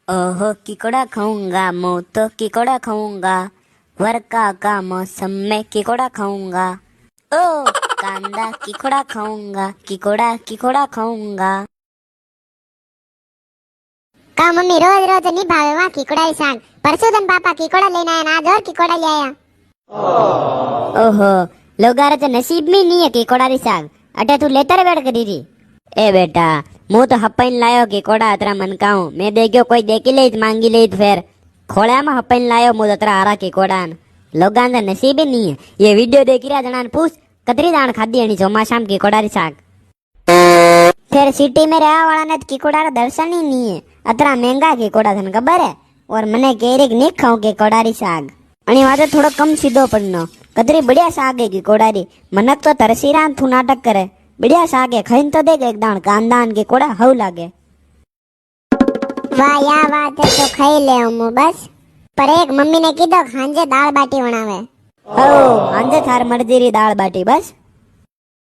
ओहो किकोड़ा खाऊंगा मैं तो किकोड़ा खाऊंगा वर्षा का मौसम में किकोड़ा खाऊंगा ओ कांदा किकोड़ा खाऊंगा किकोड़ा किकोड़ा खाऊंगा। का मम्मी रोज रोज नहीं भावे वहाँ कीकड़ा शाक। परसोदन पापा कीकड़ा लेने आया ना, आज और कीकड़ा ले आया। ओहो लोगारे तो नसीब में नहीं है किकोड़ा री साग अटे तू लेतर बैठ करी री। ए बेटा मु तो हप्पन लायो किकोड़ा अतरा मन काऊं मैं देखियो कोई देखी ले मांगी ले फिर खोड़ा में हप्पन लायो मु अतरा आरा किकोड़ा लोगान तो नसीब ही नहीं है। ये वीडियो देखी रहा जनान पूछ कतरी दान खादी एनी चौमासाम किकोड़ा री साग। फिर सिटी में रहने वाला ने किकोड़ा का दर्शन ही नहीं है। अतरा महंगा किकोड़ा थन खबर है और मने केरिक नहीं खाऊं किकोड़ा री साग अणी वाते थोड़ो कम सीधो पड़नो कतरी बढ़िया साग है किकोड़ा री। मनक तो तरसीरान थू नाटक करे बढ़िया साग है खाइन तो देख एक दाण कांदा के कोड़ा हव लागे। वाह या बात है तो खाई ले हम बस। पर एक मम्मी ने कीधो खांजे दाल बाटी बनावे। ओ हांजे थार मर्जी री दाल बाटी बस।